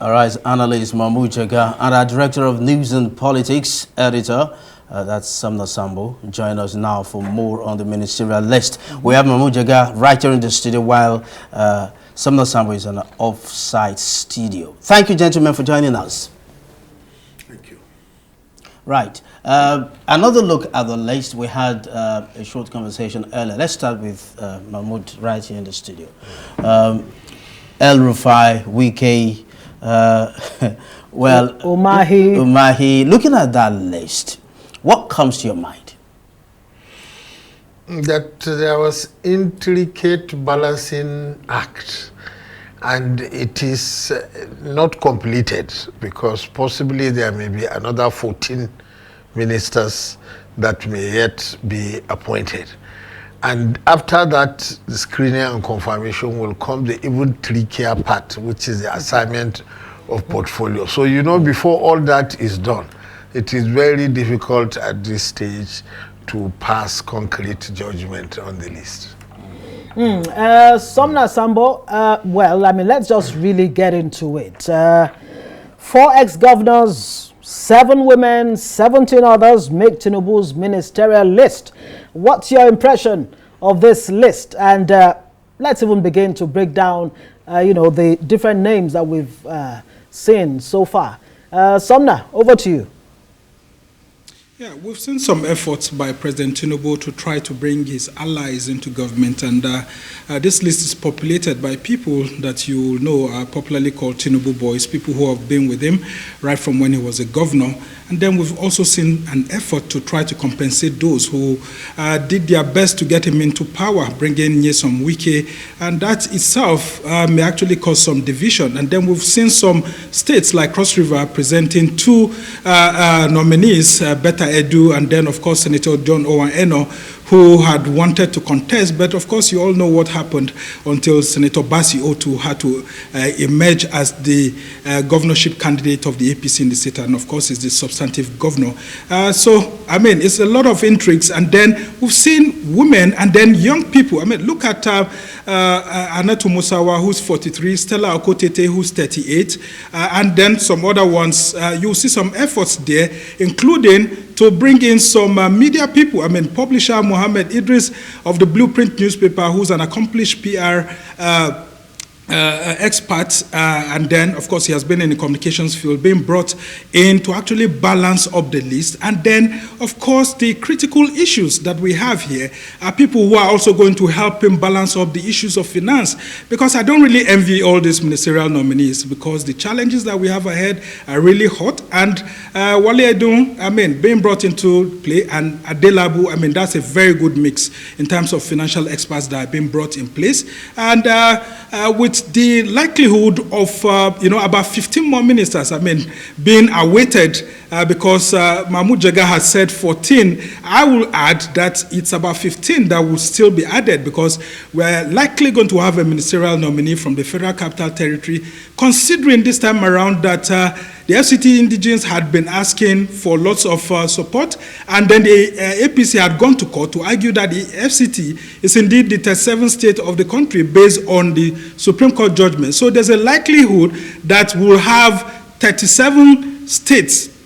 All right, analyst Mahmud Jega and our director of news and politics editor, that's Sumner Sambo, join us now for more on the ministerial list. We have Mahmud Jega right here in the studio while Sumner Sambo is in an off-site studio. Thank you, gentlemen, for joining us. Thank you. Right. Another look at the list. We had a short conversation earlier. Let's start with Mahmud right here in the studio. El-Rufai, Wike, well, Umahi. Looking at that list, what comes to your mind? That there was intricate balancing act, and it is not completed because possibly there may be another 14 ministers that may yet be appointed. And after that, the screening and confirmation will come the even trickier part, which is the assignment of portfolio. So, you know, before all that is done, it is very difficult at this stage to pass concrete judgment on the list. Sumner Sambo, well, I mean, let's just really get into it. 4 ex-governors, 7 women, 17 others make Tinubu's ministerial list. What's your impression of this list? And let's even begin to break down, you know, the different names that we've seen so far. Sumner, over to you. Yeah, we've seen some efforts by President Tinubu to try to bring his allies into government, and this list is populated by people that you know are popularly called Tinubu boys, people who have been with him right from when he was a governor. And then we've also seen an effort to try to compensate those who did their best to get him into power, bringing Nyesom Wike, and that itself may actually cause some division. And then we've seen some states like Cross River presenting 2 nominees, Beta Edu, and then, of course, Senator John Owen Eno, who had wanted to contest, but of course you all know what happened until Senator Basi Otu had to emerge as the governorship candidate of the APC in the state, and of course is the substantive governor. So, I mean, it's a lot of intrigues, and then we've seen women and then young people. I mean, look at Anatu Musawa, who's 43, Stella Okotete, who's 38, and then some other ones. You'll see some efforts there, including to bring in some media people. I mean, publisher Mohammed Idris of the Blueprint newspaper, who's an accomplished PR expert, and then, of course, he has been in the communications field, being brought in to actually balance up the list. And then, of course, the critical issues that we have here are people who are also going to help him balance up the issues of finance, because I don't really envy all these ministerial nominees, because the challenges that we have ahead are really hot. And Wale Edun, I mean, being brought into play, and Adelabu, I mean, that's a very good mix in terms of financial experts that have been brought in place. And with the likelihood of, you know, about 15 more ministers, I mean, being awaited because Mahmud Jega has said 14. I will add that it's about 15 that will still be added, because we're likely going to have a ministerial nominee from the Federal Capital Territory, considering this time around that the FCT indigenes had been asking for lots of support, and then the APC had gone to court to argue that the FCT is indeed the 37th state of the country based on the Supreme Court judgment. So there's a likelihood that we'll have 37 states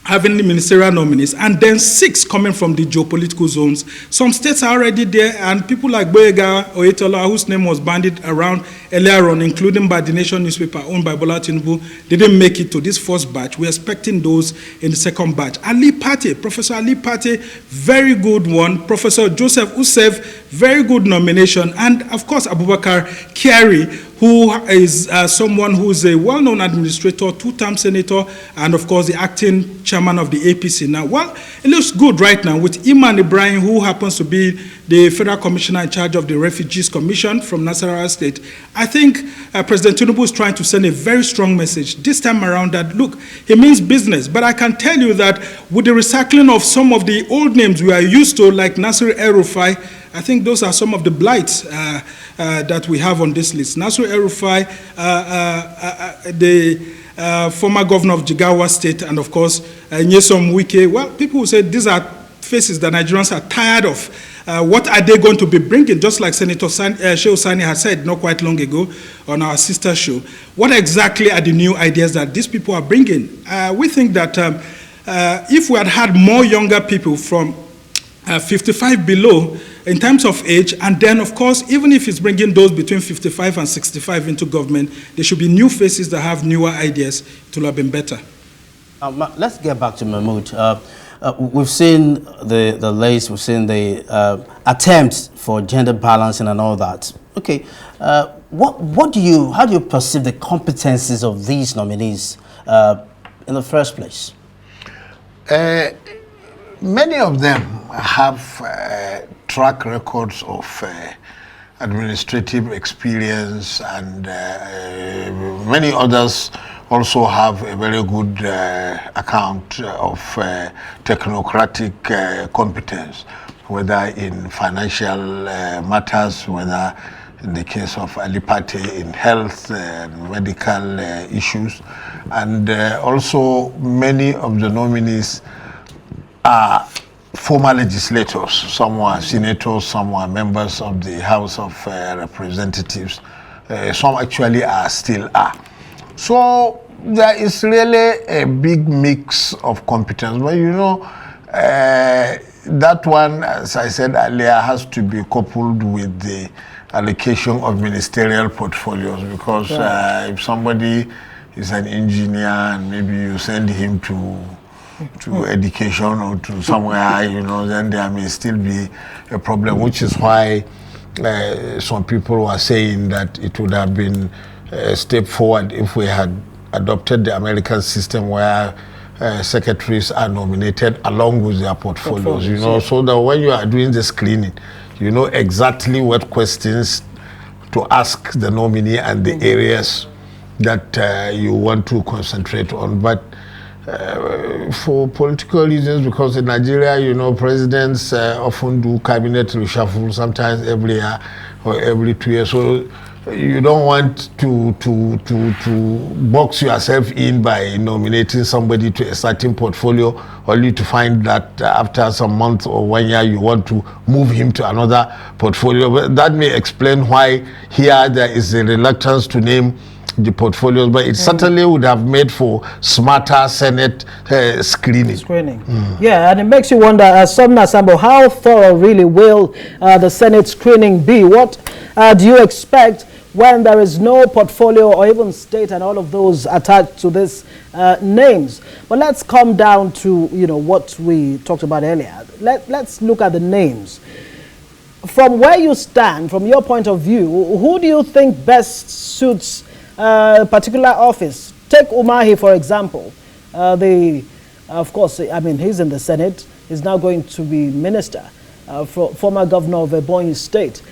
having the ministerial nominees, and then 6 coming from the geopolitical zones. Some states are already there, and people like Jega, Oyetola, whose name was bandied around earlier on, including by the Nation newspaper owned by Bola Tinubu, didn't make it to this first batch. We're expecting those in the second batch. Ali Pate, Professor Ali Pate, very good one. Professor Joseph Usef, very good nomination. And of course, Abubakar Kyari, who is someone who is a well-known administrator, 2-term senator, and of course the acting chairman of the APC. Now, well, it looks good right now with Iman Ibrahim, who happens to be the federal commissioner in charge of the Refugees Commission from Nasarawa State. I think President Tinubu is trying to send a very strong message this time around that, look, he means business. But I can tell you that with the recycling of some of the old names we are used to, like Nasir El-Rufai, I think those are some of the blights that we have on this list. Nasir El-Rufai, the former governor of Jigawa State, and of course, Nyesom Wike. Well, people will say these are faces that Nigerians are tired of. What are they going to be bringing? Just like Senator Shehu Sani has said not quite long ago on our sister show. What exactly are the new ideas that these people are bringing? We think that if we had more younger people from 55 below in terms of age, and then, of course, even if it's bringing those between 55 and 65 into government, there should be new faces that have newer ideas. It will have been better. Let's get back to Mahmud. We've seen the list, we've seen the attempts for gender balancing and all that. Okay, how do you perceive the competencies of these nominees in the first place? Many of them have track records of administrative experience, and many others also have a very good account of technocratic competence, whether in financial matters, whether in the case of Alipate in health and medical issues. And also many of the nominees are former legislators. Some were senators, some were members of the House of Representatives. Some actually still are. So there is really a big mix of competence. But you know, that one, as I said earlier, has to be coupled with the allocation of ministerial portfolios, because if somebody is an engineer and maybe you send him to education or to somewhere, you know, then there may still be a problem, which is why some people were saying that it would have been a step forward if we had adopted the American system where secretaries are nominated along with their portfolios, you know, so that when you are doing the screening, you know exactly what questions to ask the nominee and the areas that you want to concentrate on. But for political reasons, because in Nigeria, you know, presidents often do cabinet reshuffle, sometimes every year or every 2 years. So you don't want to box yourself in by nominating somebody to a certain portfolio only to find that after some months or 1 year you want to move him to another portfolio. But that may explain why here there is a reluctance to name the portfolios, but it certainly would have made for smarter Senate screening. Yeah, and it makes you wonder, Sumner Sambo, how thorough really will the Senate screening be? What do you expect when there is no portfolio or even state and all of those attached to these names? But let's come down to, you know, what we talked about earlier. Let's look at the names. From where you stand, from your point of view, who do you think best suits particular office? Take Umahi, for example. Of course, I mean, he's in the Senate. He's now going to be minister, former governor of Ebonyi State.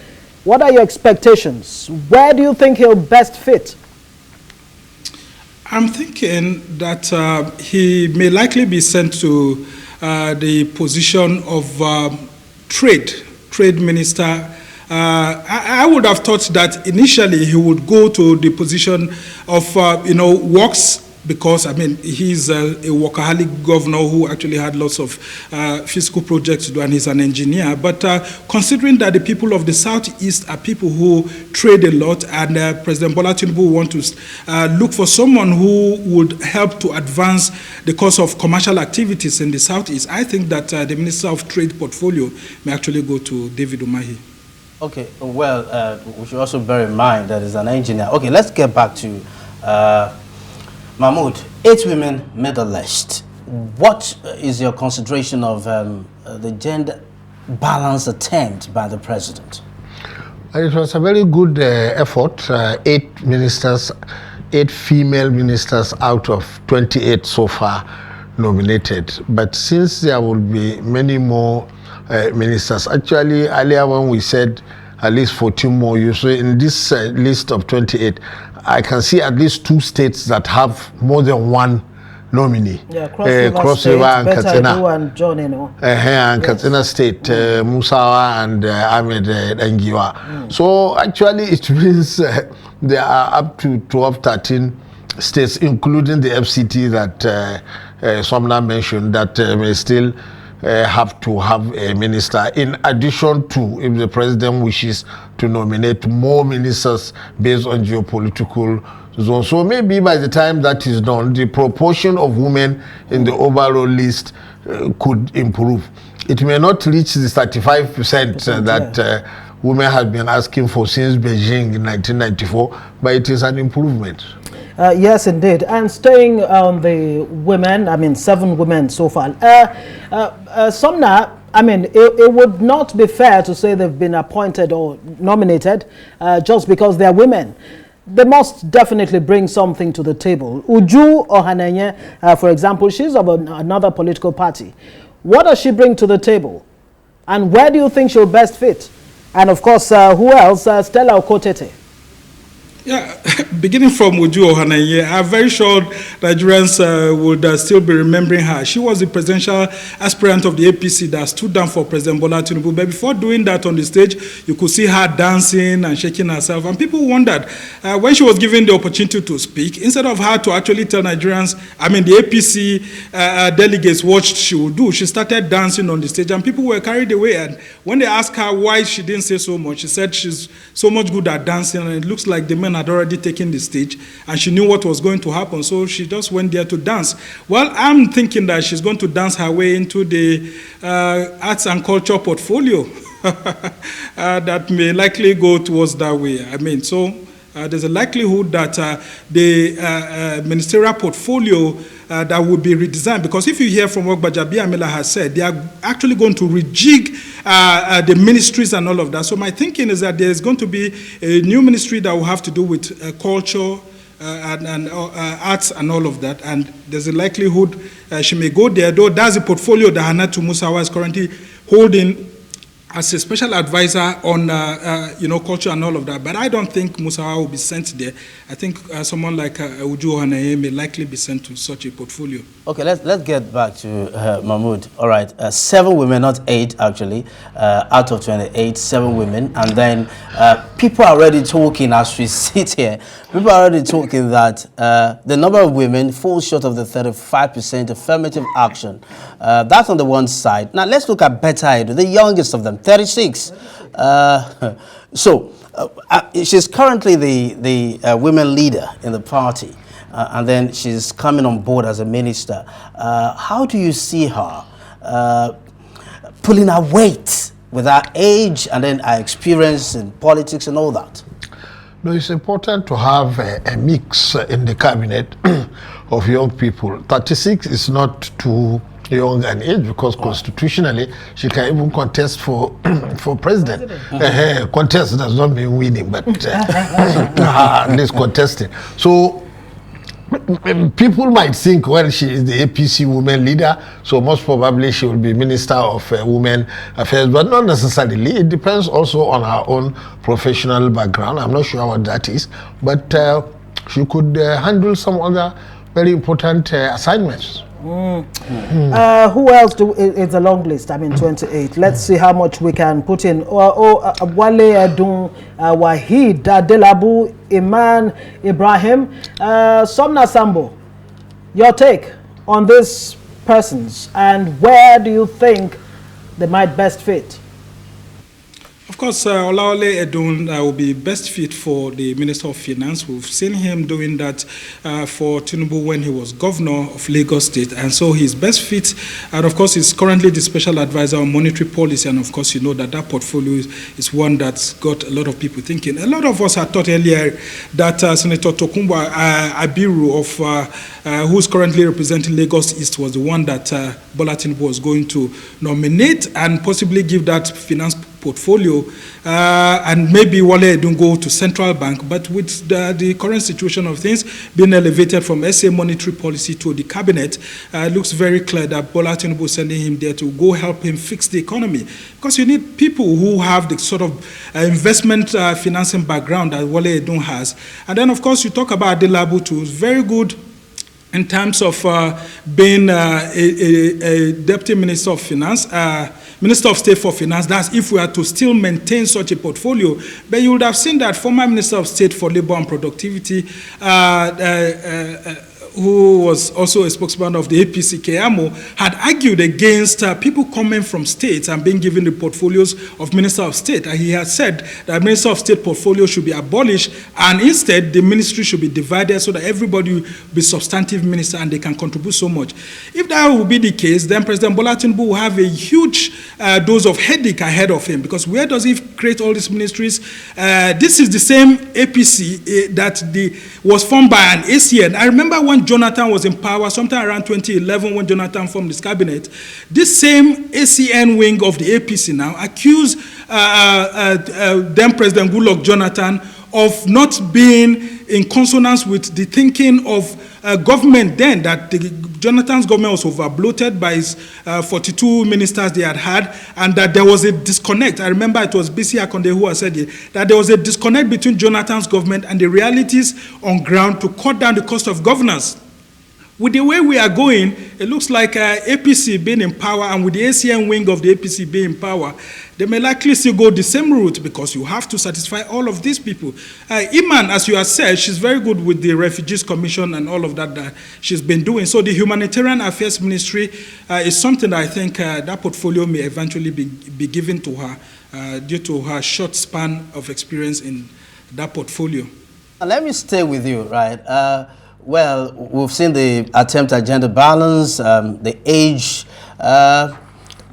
What are your expectations? Where do you think he'll best fit? I'm thinking that he may likely be sent to the position of trade minister. I would have thought that initially he would go to the position of, works, because, I mean, he's a workaholic governor who actually had lots of physical projects to do, and he's an engineer. But considering that the people of the Southeast are people who trade a lot, and President Bola Tinubu want to look for someone who would help to advance the cause of commercial activities in the Southeast, I think that the Minister of Trade portfolio may actually go to David Umahi. Okay, well, we should also bear in mind that he's an engineer. Okay, let's get back to Mahmud. 8 women made the list. What is your consideration of the gender balance attempt by the president? It was a very good effort. 8 ministers, 8 female ministers out of 28 so far nominated. But since there will be many more ministers, actually earlier when we said at least 14 more, you say in this list of 28, I can see at least 2 states that have more than 1 nominee. Yeah, Cross River and Katsina. And John, you know. And yes. Katsina State, Musawa and Ahmed Engiwa. So actually it means there are up to 12, 13 states, including the FCT that Sumner mentioned, that may still have to have a minister, in addition to if the president wishes to nominate more ministers based on geopolitical zones. So maybe by the time that is done, the proportion of women in the overall list could improve. It may not reach the 35% that women have been asking for since Beijing in 1994, but it is an improvement. Yes, indeed. And staying on the women, I mean, 7 women so far. Sumner, I mean, it would not be fair to say they've been appointed or nominated just because they're women. They must definitely bring something to the table. Uju Ohanenye, for example, she's of another political party. What does she bring to the table? And where do you think she'll best fit? And of course, who else? Stella Okotete. Yeah, beginning from Uju Ohanenye, I'm very sure Nigerians would still be remembering her. She was the presidential aspirant of the APC that stood down for President Bola Tinubu. But before doing that on the stage, you could see her dancing and shaking herself. And people wondered, when she was given the opportunity to speak, instead of her to actually tell Nigerians, I mean the APC delegates what she would do, she started dancing on the stage and people were carried away. And when they asked her why she didn't say so much, she said she's so much good at dancing and it looks like the men had already taken the stage and she knew what was going to happen, so she just went there to dance. Well, I'm thinking that she's going to dance her way into the arts and culture portfolio that may likely go towards that way. I mean, so there's a likelihood that the ministerial portfolio that would be redesigned, because if you hear from what Gbajabi Amila has said, they are actually going to rejig the ministries and all of that. So my thinking is that there's going to be a new ministry that will have to do with culture and arts and all of that, and there's a likelihood she may go there, though that's the portfolio that Hannatu Musawa is currently holding as a special advisor on culture and all of that. But I don't think Musawa will be sent there. I think someone like Uju Ohanenye may likely be sent to such a portfolio. Okay, let's get back to Mahmud. All right, 7 women, not 8 actually, out of 28, 7 women. And then people are already talking as we sit here. People are already talking that the number of women falls short of the 35% affirmative action. That's on the one side. Now let's look at Betta Edu, the youngest of them, 36. She's currently the women leader in the party. And then she's coming on board as a minister. How do you see her pulling her weight with her age and then her experience in politics and all that? No, it's important to have a mix in the cabinet of young people. 36 is not too young an age, because constitutionally she can even contest for president. Contest does not mean winning, but at least contesting. So people might think, well, she is the APC women leader, so most probably she will be Minister of Women Affairs, but not necessarily. It depends also on her own professional background. I'm not sure what that is, but she could handle some other very important assignments. Who else it's a long list? I mean, 28. Let's see how much we can put in. Wale Edun, Wahid Adelabu, Iman Ibrahim, Sumner Sambo. Your take on these persons and where do you think they might best fit? Of course, Olaole Edun will be best fit for the Minister of Finance. We've seen him doing that for Tinubu when he was governor of Lagos State. And so he's best fit. And of course, he's currently the special advisor on monetary policy. And of course, you know that portfolio is one that's got a lot of people thinking. A lot of us had thought earlier that Senator Tokunbo Abiru, who's currently representing Lagos East, was the one that Bola Tinubu was going to nominate and possibly give that finance portfolio, and maybe Wale Edun go to central bank. But with the current situation of things being elevated from SA monetary policy to the cabinet, it looks very clear that Bola Tinubu is sending him there to go help him fix the economy. Because you need people who have the sort of investment financing background that Wale Edun has. And then, of course, you talk about Adelabu too, very good in terms of being a deputy minister of finance, Minister of State for Finance. That's if we are to still maintain such a portfolio. But you would have seen that former Minister of State for Labor and Productivity, who was also a spokesman of the APC, Keyamo, had argued against people coming from states and being given the portfolios of Minister of State. And he had said that Minister of State portfolio should be abolished, and instead the ministry should be divided so that everybody will be substantive minister and they can contribute so much. If that will be the case, then President Bola Tinubu will have a huge dose of headache ahead of him, because where does he create all these ministries? This is the same APC that was formed by an ACN. I remember when Jonathan was in power, sometime around 2011, when Jonathan formed his cabinet, this same ACN wing of the APC now accused then President Goodluck Jonathan of not being in consonance with the thinking of government then, that Jonathan's government was overbloated by his 42 ministers they had, and that there was a disconnect. I remember it was BC Akonde who had said it, that there was a disconnect between Jonathan's government and the realities on ground to cut down the cost of governance. With the way we are going, it looks like APC being in power, and with the ACN wing of the APC being in power, they may likely still go the same route, because you have to satisfy all of these people. Iman, as you have said, she's very good with the Refugees Commission and all of that she's been doing. So the Humanitarian Affairs Ministry is something that I think that portfolio may eventually be given to her due to her short span of experience in that portfolio. Let me stay with you, right? Well, we've seen the attempt at gender balance, the age,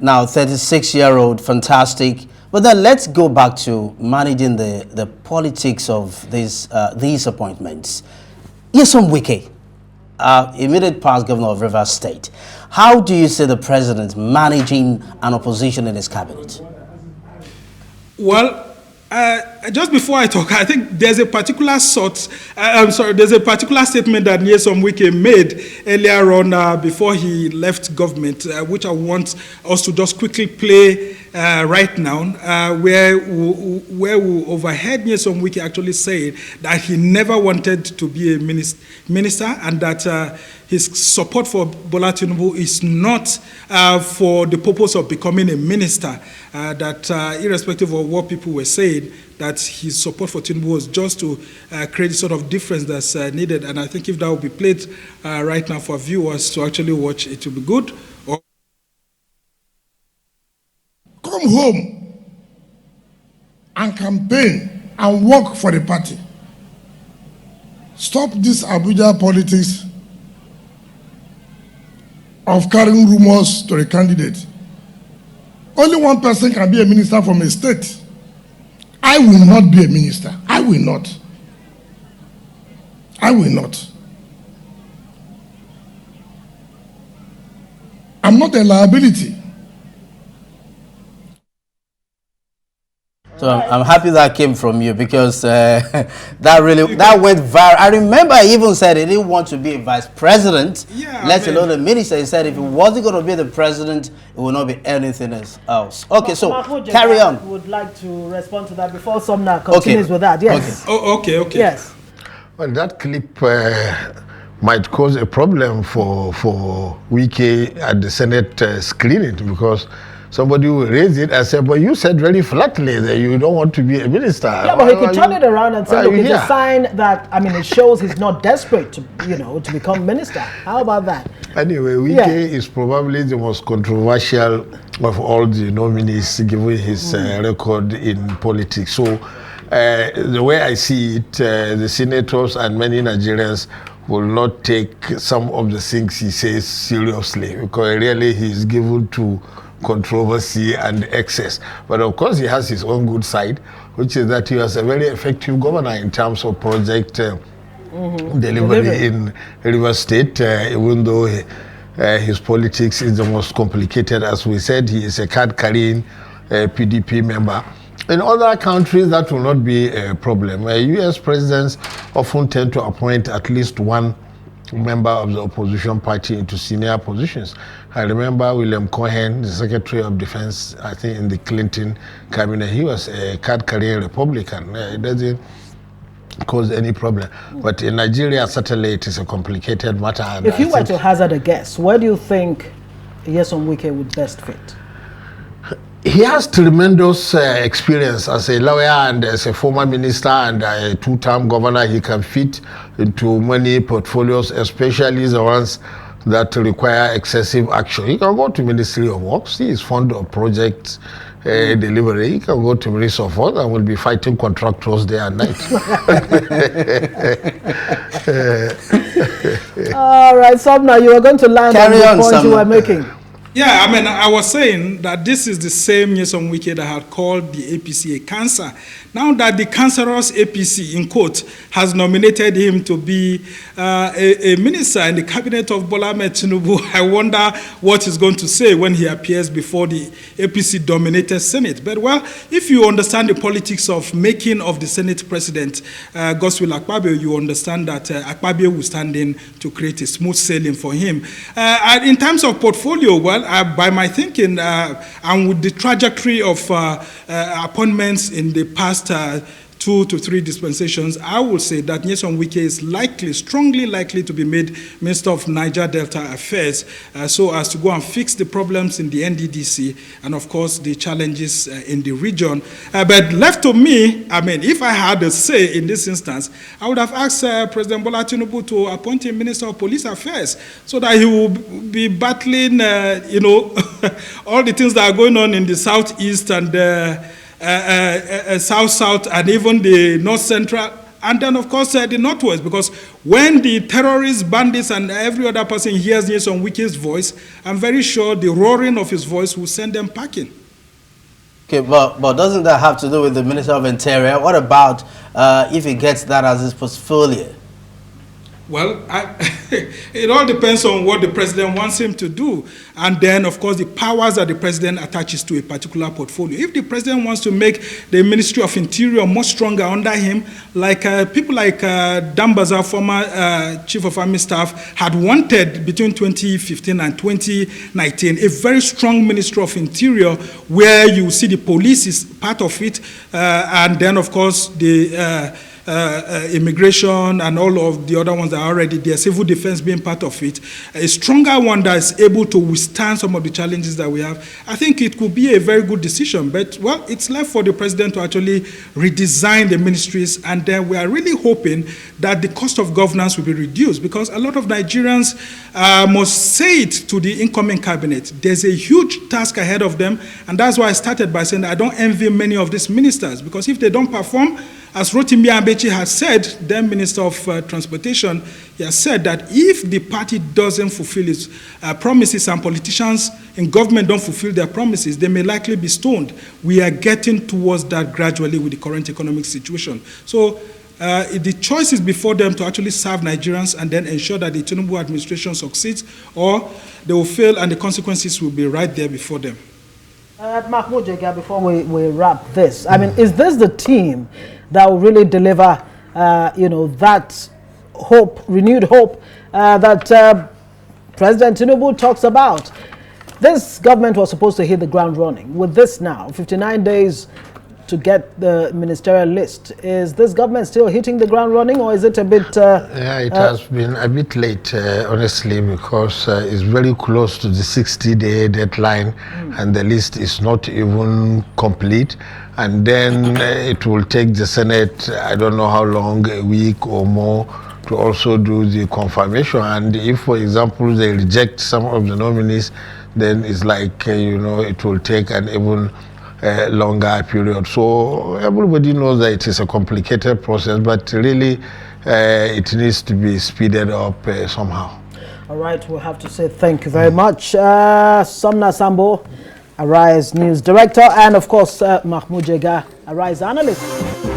now 36-year-old, fantastic. But then let's go back to managing the politics of these appointments. Nyesom Wike, immediate past governor of Rivers State. How do you see the president managing an opposition in his cabinet? Well, just before I talk, I think there's a particular there's a particular statement that Nyesom Wike made earlier on before he left government, which I want us to just quickly play right now, where we overheard Nyesom Wike actually say that he never wanted to be a minister, and that his support for Bola Tinubu is not for the purpose of becoming a minister, that irrespective of what people were saying, that his support for Tinubu was just to create the sort of difference that's needed. And I think if that will be played right now for viewers to actually watch, it will be good. Come home and campaign and work for the party. Stop this Abuja politics of carrying rumors to the candidate. Only one person can be a minister from a state. I will not be a minister. I will not. I will not. I'm not a liability. So I'm happy that came from you, because that went viral. I remember he even said he didn't want to be a vice president, let alone a minister. He said if he wasn't going to be the president, it will not be anything else. Okay, so Mahmud, carry on. Would like to respond to that before Sumner continues with that. Yes. Okay. Oh, okay. Yes. Well, that clip might cause a problem for Wike at the Senate screening, because somebody will raise it and say, but you said very flatly that you don't want to be a minister. Yeah, but he could turn it around and say, look, it's a sign that, I mean, it shows he's not desperate to, to become minister. How about that? Anyway, Wike is probably the most controversial of all the nominees, given his record in politics. So the way I see it, the senators and many Nigerians will not take some of the things he says seriously, because really he is given to controversy and excess. But of course he has his own good side, which is that he was a very effective governor in terms of project delivery in Rivers State, even though his politics is the most complicated. As we said, he is a card-carrying PDP member. In other countries, that will not be a problem. US presidents often tend to appoint at least one member of the opposition party into senior positions. I remember William Cohen, the Secretary of Defense, I think in the Clinton cabinet, he was a card-carrying Republican. It doesn't cause any problem. But in Nigeria, certainly it is a complicated matter. And if you were to hazard a guess, where do you think Nyesom Wike would best fit? He has tremendous experience as a lawyer and as a former minister and a two-term governor. He can fit into many portfolios, especially the ones that require excessive action. He can go to Ministry of Works. He is fond of project delivery. He can go to Ministry of Works and will be fighting contractors day and night. All right, Sumner, you are going to land on the point you were making. Yeah, I mean, I was saying that this is the same Nyesom Wike that had called the APC a cancer. Now that the cancerous APC, in quote, has nominated him to be a minister in the cabinet of Bola Ahmed Tinubu, I wonder what he's going to say when he appears before the APC-dominated Senate. But, well, if you understand the politics of making of the Senate president, Godswill Akpabio, you understand that Akpabio will stand in to create a smooth sailing for him. And in terms of portfolio, well, by my thinking, and with the trajectory of appointments in the past 2 to 3 dispensations, I would say that Nyesom Wike is likely, strongly likely to be made Minister of Niger Delta Affairs, so as to go and fix the problems in the NDDC and, of course, the challenges in the region. But left to me, I mean, if I had a say in this instance, I would have asked President Bola Tinubu to appoint him Minister of Police Affairs so that he will be battling, all the things that are going on in the southeast and south-south and even the north-central, and then, of course, the northwest, because when the terrorists, bandits, and every other person hears Nyesom Wike's voice, I'm very sure the roaring of his voice will send them packing. Okay, but doesn't that have to do with the Minister of Interior? What about if he gets that as his portfolio? Well, it all depends on what the president wants him to do. And then, of course, the powers that the president attaches to a particular portfolio. If the president wants to make the Ministry of Interior more stronger under him, like people like Dambaza, former Chief of Army Staff, had wanted between 2015 and 2019, a very strong Ministry of Interior where you see the police is part of it, and then, of course, the immigration and all of the other ones that are already there, civil defense being part of it, a stronger one that is able to withstand some of the challenges that we have. I think it could be a very good decision, but, well, it's left for the president to actually redesign the ministries, and then we are really hoping that the cost of governance will be reduced, because a lot of Nigerians must say it to the incoming cabinet. There's a huge task ahead of them, and that's why I started by saying that I don't envy many of these ministers, because if they don't perform, as Rotimi Amechi has said, then Minister of Transportation, he has said that if the party doesn't fulfill its promises and politicians in government don't fulfill their promises, they may likely be stoned. We are getting towards that gradually with the current economic situation. So the choice is before them to actually serve Nigerians and then ensure that the Tinubu administration succeeds, or they will fail and the consequences will be right there before them. Mahmud, Jega, before we wrap this, I mean, is this the team that will really deliver, that hope, renewed hope that President Tinubu talks about? This government was supposed to hit the ground running. With this now, 59 days to get the ministerial list, is this government still hitting the ground running, or is it a bit... yeah, it has been a bit late, honestly, because it's very close to the 60-day deadline, and the list is not even complete. And then it will take the Senate, I don't know how long, a week or more, to also do the confirmation. And if, for example, they reject some of the nominees, then it's like, it will take an even longer period. So everybody knows that it is a complicated process, but really it needs to be speeded up somehow. All right, we'll have to say thank you very much. Sumner Sambo, Arise News Director, and of course Mahmud Jega, Arise Analyst.